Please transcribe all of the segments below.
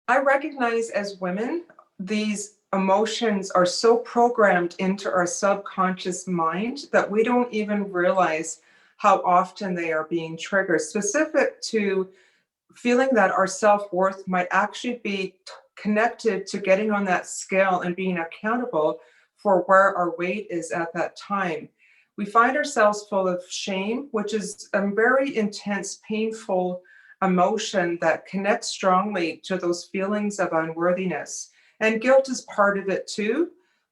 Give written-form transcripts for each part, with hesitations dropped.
I recognize as women, these emotions are so programmed into our subconscious mind that we don't even realize how often they are being triggered, specific to feeling that our self-worth might actually be connected to getting on that scale and being accountable for where our weight is at that time. We find ourselves full of shame, which is a very intense, painful emotion that connects strongly to those feelings of unworthiness. And guilt is part of it too.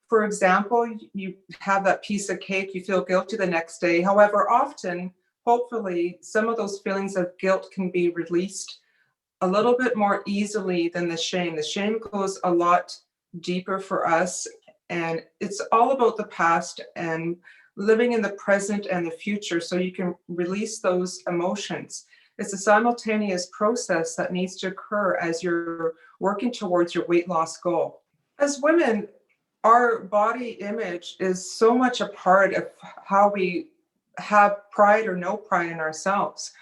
For example, you have that piece of cake, you feel guilty the next day. However, often, hopefully, some of those feelings of guilt can be released a little bit more easily than the shame. The shame goes a lot deeper for us, and it's all about the past and living in the present and the future so you can release those emotions. It's a simultaneous process that needs to occur as you're working towards your weight loss goal. As women, our body image is so much a part of how we have pride or no pride in ourselves.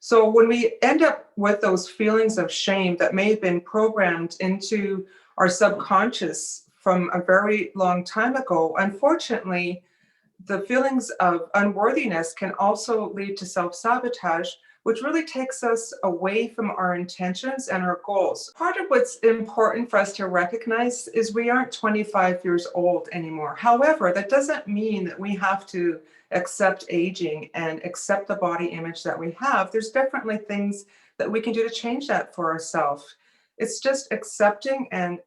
So when we end up with those feelings of shame that may have been programmed into our subconscious from a very long time ago, unfortunately, the feelings of unworthiness can also lead to self-sabotage, which really takes us away from our intentions and our goals. Part of what's important for us to recognize is we aren't 25 years old anymore. However, that doesn't mean that we have to accept aging and accept the body image that we have. There's definitely things that we can do to change that for ourselves. It's just accepting and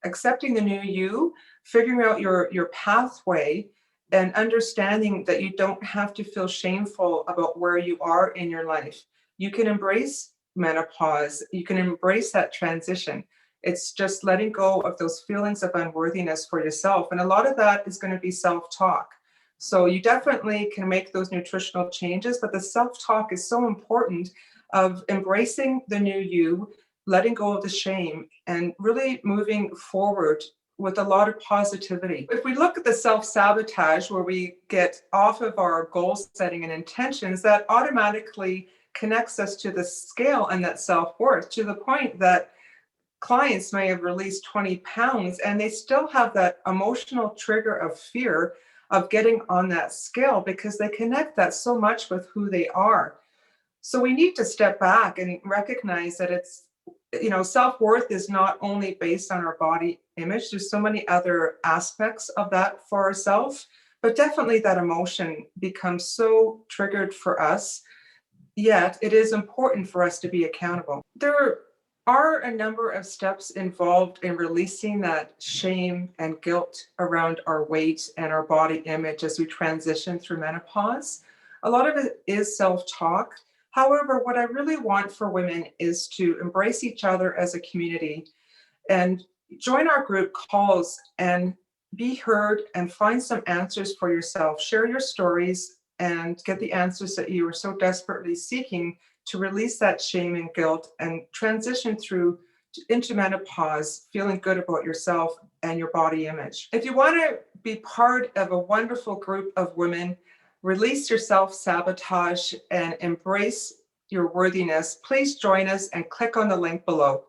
accepting the new you, figuring out your pathway, and understanding that you don't have to feel shameful about where you are in your life. You can embrace menopause, you can embrace that transition. It's just letting go of those feelings of unworthiness for yourself. And a lot of that is going to be self-talk. So you definitely can make those nutritional changes, but the self-talk is so important of embracing the new you, letting go of the shame, and really moving forward with a lot of positivity. If we look at the self-sabotage where we get off of our goal setting and intentions, that automatically connects us to the scale and that self-worth, to the point that clients may have released 20 pounds and they still have that emotional trigger of fear of getting on that scale because they connect that so much with who they are. So we need to step back and recognize that it's, self-worth is not only based on our body image. There's so many other aspects of that for ourselves, but definitely that emotion becomes so triggered for us. Yet it is important for us to be accountable. There are a number of steps involved in releasing that shame and guilt around our weight and our body image as we transition through menopause. A lot of it is self-talk. However, what I really want for women is to embrace each other as a community and join our group calls and be heard and find some answers for yourself. Share your stories and get the answers that you were so desperately seeking to release that shame and guilt and transition through into menopause, feeling good about yourself and your body image. If you want to be part of a wonderful group of women, release your self-sabotage and embrace your worthiness, please join us and click on the link below.